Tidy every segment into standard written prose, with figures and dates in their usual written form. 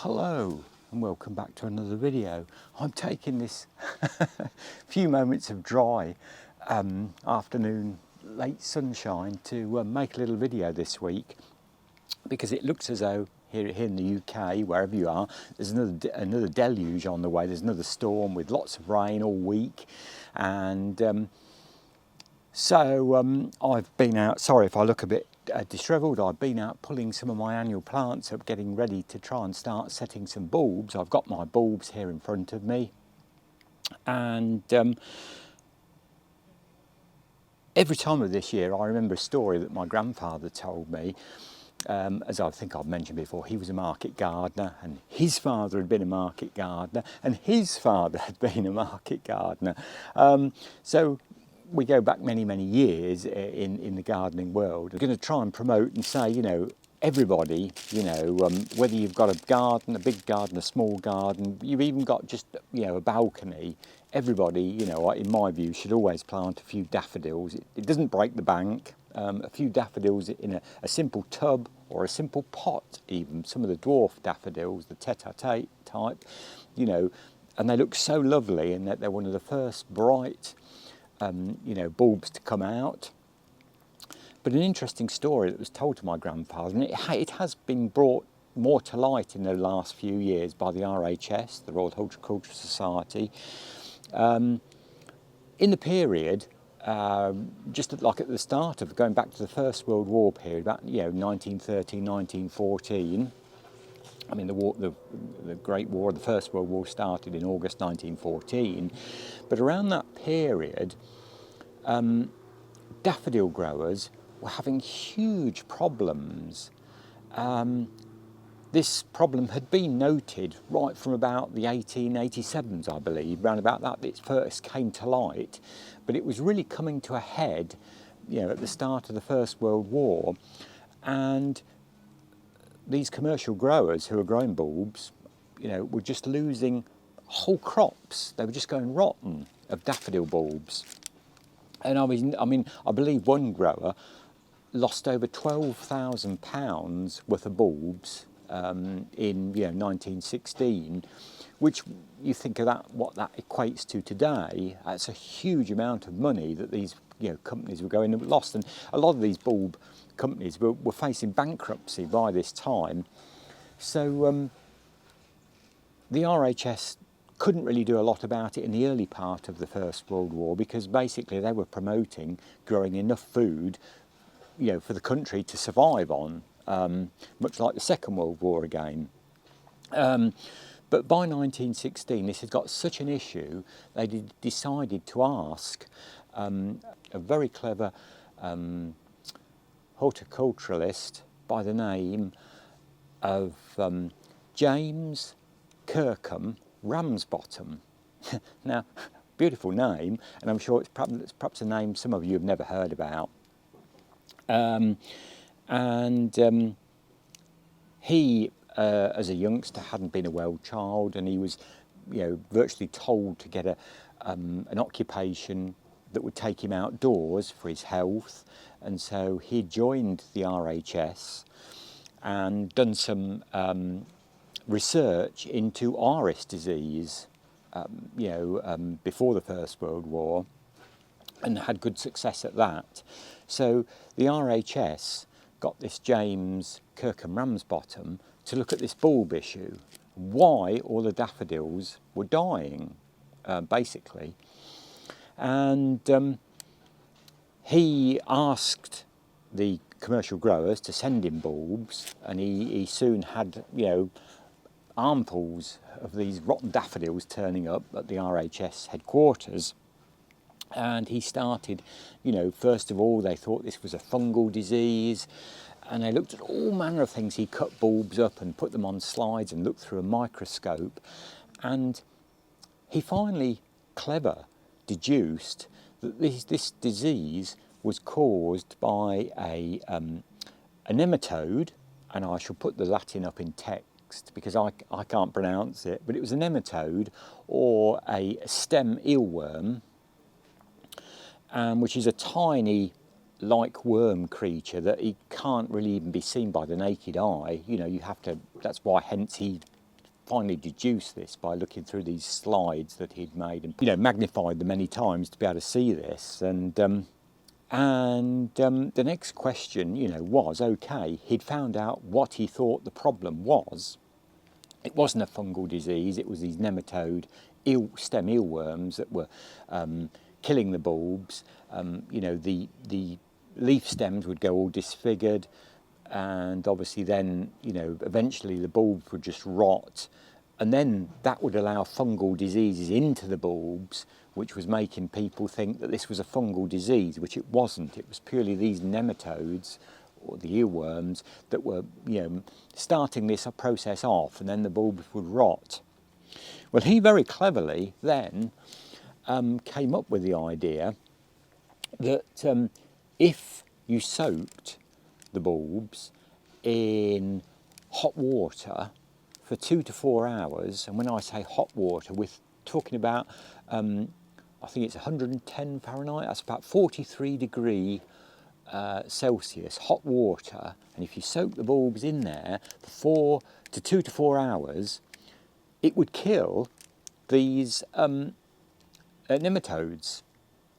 Hello and welcome back to another video. I'm taking this few moments of dry afternoon late sunshine to make a little video this week, because it looks as though here in the UK, wherever you are, there's another deluge on the way. There's another storm with lots of rain all week, and so I've been out. Sorry if I look a bit dishevelled. I've been out pulling some of my annual plants up, getting ready to try and start setting some bulbs. I've got my bulbs here in front of me, and every time of this year I remember a story that my grandfather told me. As I think I've mentioned before, he was a market gardener, and his father had been a market gardener, and his father had been a market gardener. So we go back many, many years in the gardening world. We're going to try and promote and say, you know, everybody, you know, whether you've got a garden, a big garden, a small garden, you've even got just, you know, a balcony, everybody, you know, in my view, should always plant a few daffodils. It doesn't break the bank. A few daffodils in a simple tub or a simple pot, even some of the dwarf daffodils, the tete-a-tete type, you know, and they look so lovely, and that they're one of the first bright, you know, bulbs to come out. But an interesting story that was told to my grandfather, and it has been brought more to light in the last few years by the RHS, the Royal Horticultural Society, in the period. Just like at the start of going back to the First World War period, about 1913, 1914. I mean, the Great War, the First World War started in August 1914, but around that period, daffodil growers were having huge problems. This problem had been noted right from about the 1887s, I believe, around about that it first came to light, but it was really coming to a head, you know, at the start of the First World War, and these commercial growers who were growing bulbs, you know, were just losing whole crops. They were just going rotten of daffodil bulbs. And I believe one grower lost over £12,000 worth of bulbs in 1916, which you think of that, what that equates to today. That's a huge amount of money that these companies were going and lost, and a lot of these bulb companies were facing bankruptcy by this time. So the RHS couldn't really do a lot about it in the early part of the First World War, because basically they were promoting growing enough food, for the country to survive on, much like the Second World War again. But by 1916, this had got such an issue, they decided to ask a very clever horticulturalist by the name of James Kirkham Ramsbottom. Now, beautiful name, and I'm sure it's perhaps a name some of you have never heard about. He, as a youngster, hadn't been a well child, and he was, virtually told to get an occupation that would take him outdoors for his health, and so he joined the RHS and done some research into iris disease, before the First World War, and had good success at that. So the RHS got this James Kirkham Ramsbottom to look at this bulb issue, why all the daffodils were dying, basically. And he asked the commercial growers to send him bulbs, and he soon had, armfuls of these rotten daffodils turning up at the RHS headquarters. And he started, first of all, they thought this was a fungal disease, and they looked at all manner of things. He cut bulbs up and put them on slides and looked through a microscope, and he finally, clever, deduced that this disease was caused by a nematode, and I shall put the Latin up in text because I can't pronounce it, but it was a nematode or a stem eelworm, which is a tiny, like worm creature that he can't really even be seen by the naked eye. You have to. That's why, hence, he finally deduced this by looking through these slides that he'd made and, magnified them many times to be able to see this. And the next question, was, okay, he'd found out what he thought the problem was. It wasn't a fungal disease, it was these nematode stem eelworms that were killing the bulbs. The leaf stems would go all disfigured, and obviously then, eventually the bulbs would just rot, and then that would allow fungal diseases into the bulbs, which was making people think that this was a fungal disease, which it wasn't. It was purely these nematodes, or the eelworms, that were, starting this process off, and then the bulbs would rot. Well, he very cleverly then came up with the idea that if you soaked the bulbs in hot water for 2 to 4 hours, and when I say hot water, we're talking about, I think it's 110 Fahrenheit, that's about 43 degree Celsius, hot water, and if you soak the bulbs in there for 2 to 4 hours, it would kill these nematodes,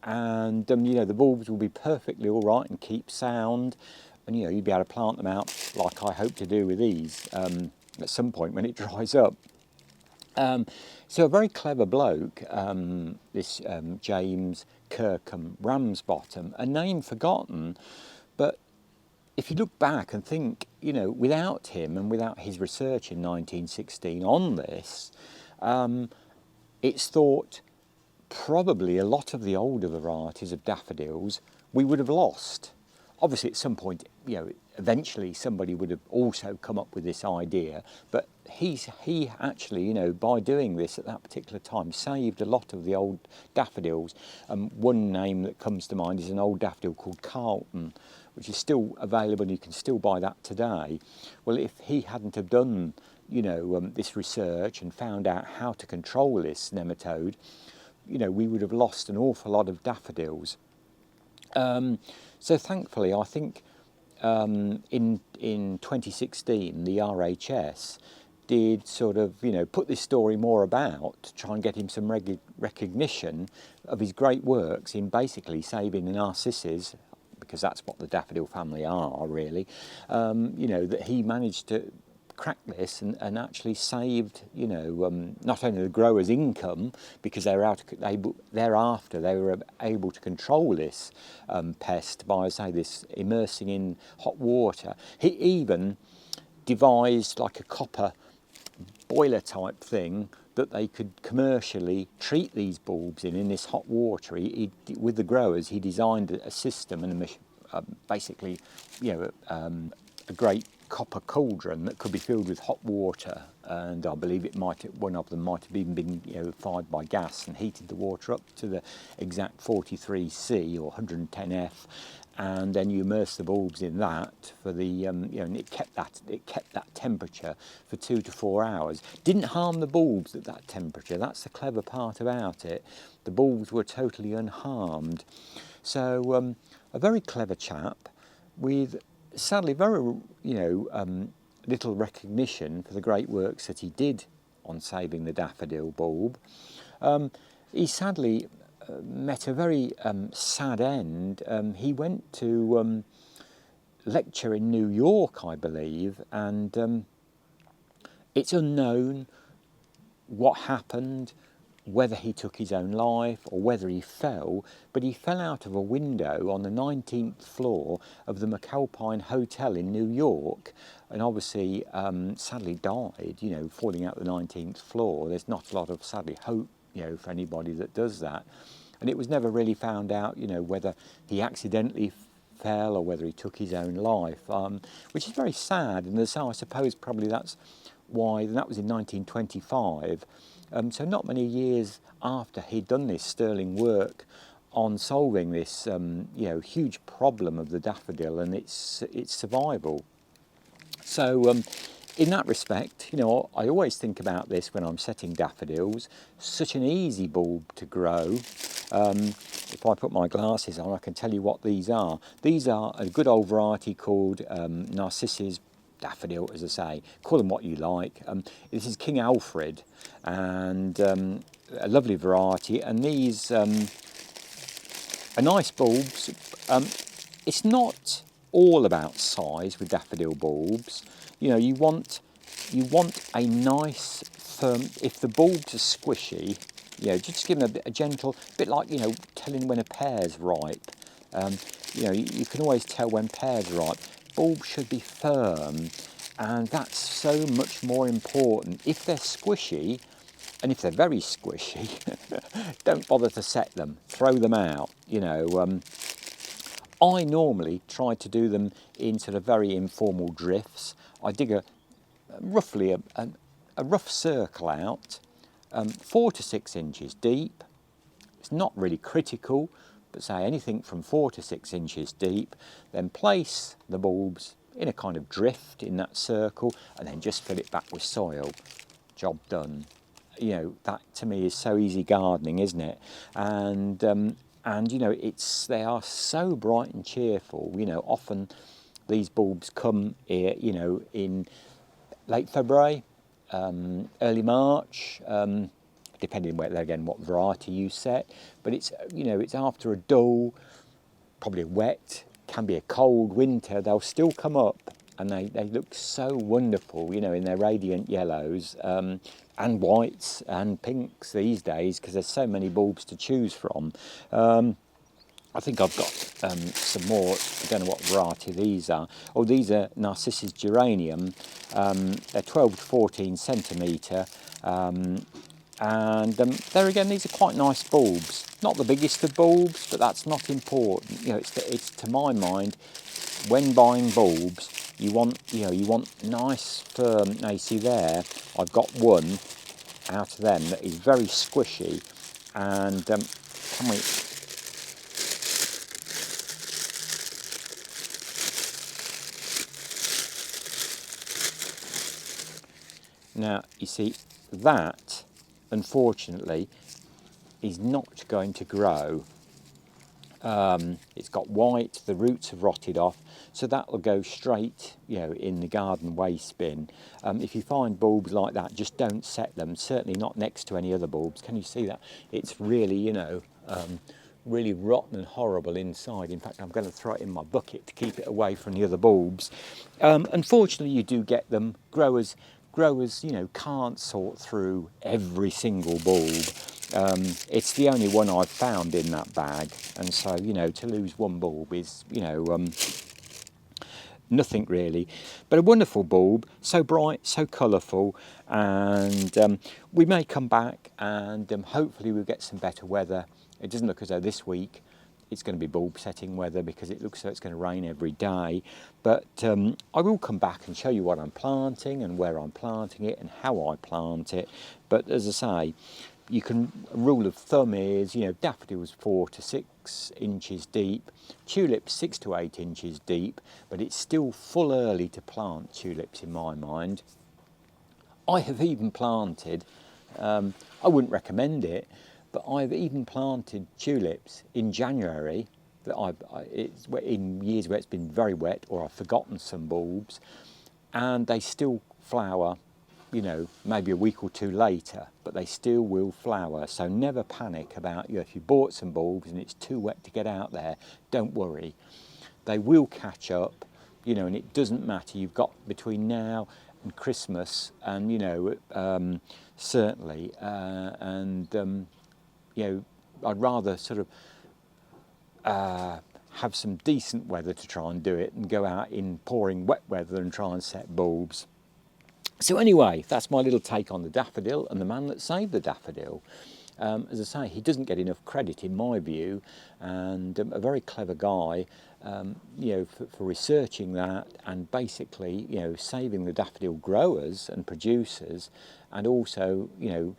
and the bulbs will be perfectly all right and keep sound, and you'd be able to plant them out like I hope to do with these at some point when it dries up. So a very clever bloke, this James Kirkham Ramsbottom, a name forgotten, but if you look back and think, without him and without his research in 1916 on this, it's thought probably a lot of the older varieties of daffodils we would have lost. Obviously at some point, eventually somebody would have also come up with this idea, but he actually, by doing this at that particular time, saved a lot of the old daffodils. One name that comes to mind is an old daffodil called Carlton, which is still available, and you can still buy that today. Well, if he hadn't have done, this research and found out how to control this nematode, we would have lost an awful lot of daffodils. So thankfully, I think in 2016, the RHS did sort of, put this story more about to try and get him some recognition of his great works in basically saving the narcissus, because that's what the daffodil family are, really. That he managed to crack this and actually saved, not only the growers' income, because thereafter they were able to control this pest by, this immersing in hot water. He even devised like a copper boiler type thing that they could commercially treat these bulbs in this hot water. With the growers, he designed a system and basically, a great copper cauldron that could be filled with hot water, and I believe one of them might have even been fired by gas, and heated the water up to the exact 43C or 110F, and then you immerse the bulbs in that for the and it kept that temperature for 2 to 4 hours. Didn't harm the bulbs at that temperature. That's the clever part about it. The bulbs were totally unharmed. So a very clever chap with sadly very little recognition for the great works that he did on saving the daffodil bulb. He sadly met a very sad end. He went to lecture in New York, I believe, and it's unknown what happened, whether he took his own life or whether he fell, but he fell out of a window on the 19th floor of the McAlpine Hotel in New York, and obviously sadly died, falling out the 19th floor. There's not a lot of, sadly, hope, for anybody that does that. And it was never really found out, whether he accidentally fell or whether he took his own life, which is very sad. And so I suppose probably that's why, and that was in 1925. So not many years after he'd done this sterling work on solving this, huge problem of the daffodil and its survival. So in that respect, I always think about this when I'm setting daffodils. Such an easy bulb to grow. If I put my glasses on, I can tell you what these are. These are a good old variety called Narcissus daffodil, as I say. Call them what you like. This is King Alfred, and a lovely variety. And these are nice bulbs. It's not all about size with daffodil bulbs. You know, you want a nice firm. If the bulbs are squishy, you know, just give them a gentle, bit like, you know, telling when a pear's ripe. You know, you can always tell when pears are ripe. Bulbs should be firm, and that's so much more important. If they're squishy, and if they're very squishy, don't bother to set them. Throw them out. You know, I normally try to do them in sort of very informal drifts. I dig roughly a rough circle out, 4 to 6 inches deep. It's not really critical, but say anything from 4 to 6 inches deep. Then place the bulbs in a kind of drift in that circle, and then just fill it back with soil. Job done. You know, that to me is so easy gardening, isn't it? And you know, they are so bright and cheerful. You know, often these bulbs come here, you know, in late February, early March, depending on what variety you set. But it's, you know, it's after a dull, probably a wet, can be a cold winter. They'll still come up, and they look so wonderful, you know, in their radiant yellows, and whites and pinks these days, because there's so many bulbs to choose from. I think I've got some more. I don't know what variety these are. Oh, these are Narcissus geranium. They're 12 to 14 centimetre. And there again, these are quite nice bulbs. Not the biggest of bulbs, but that's not important. You know, it's to my mind, when buying bulbs, you want nice firm. Now you see there, I've got one out of them that is very squishy, and can we? Now you see that, unfortunately, is not going to grow. It's got white, the roots have rotted off, so that will go straight, you know, in the garden waste bin. If you find bulbs like that, just don't set them, certainly not next to any other bulbs. Can you see that? It's really, you know, really rotten and horrible inside. In fact, I'm going to throw it in my bucket to keep it away from the other bulbs. Unfortunately, you do get them. Growers, you know, can't sort through every single bulb. It's the only one I've found in that bag, and so, you know, to lose one bulb is, you know, nothing really. But a wonderful bulb, so bright, so colourful, and we may come back and hopefully we'll get some better weather. It doesn't look as though this week it's going to be bulb setting weather, because it looks as though it's going to rain every day. But I will come back and show you what I'm planting and where I'm planting it and how I plant it. But as I say, a rule of thumb is, you know, daffodils 4 to 6 inches deep, tulips 6 to 8 inches deep, but it's still full early to plant tulips in my mind. I have even planted, I wouldn't recommend it, but I've even planted tulips in January, it's in years where it's been very wet, or I've forgotten some bulbs, and they still flower, you know, maybe a week or two later, but they still will flower. So never panic about, you know, if you bought some bulbs and it's too wet to get out there, don't worry. They will catch up, you know, and it doesn't matter. You've got between now and Christmas, and, you know, certainly, you know, I'd rather sort of have some decent weather to try and do it, and go out in pouring wet weather and try and set bulbs. So anyway, that's my little take on the daffodil and the man that saved the daffodil. As I say, he doesn't get enough credit in my view, and a very clever guy, you know, for researching that, and basically, you know, saving the daffodil growers and producers, and also, you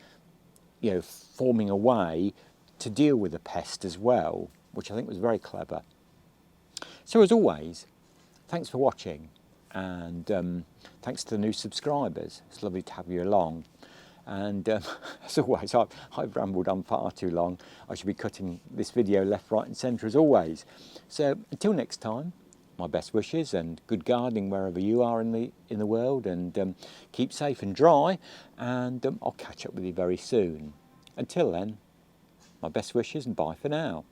know, forming a way to deal with the pest as well, which I think was very clever. So as always, thanks for watching, and thanks to the new subscribers. It's lovely to have you along. And as always, I've rambled on far too long. I should be cutting this video left, right and centre as always. So until next time, my best wishes and good gardening wherever you are in the world, and keep safe and dry, and I'll catch up with you very soon. Until then, my best wishes and bye for now.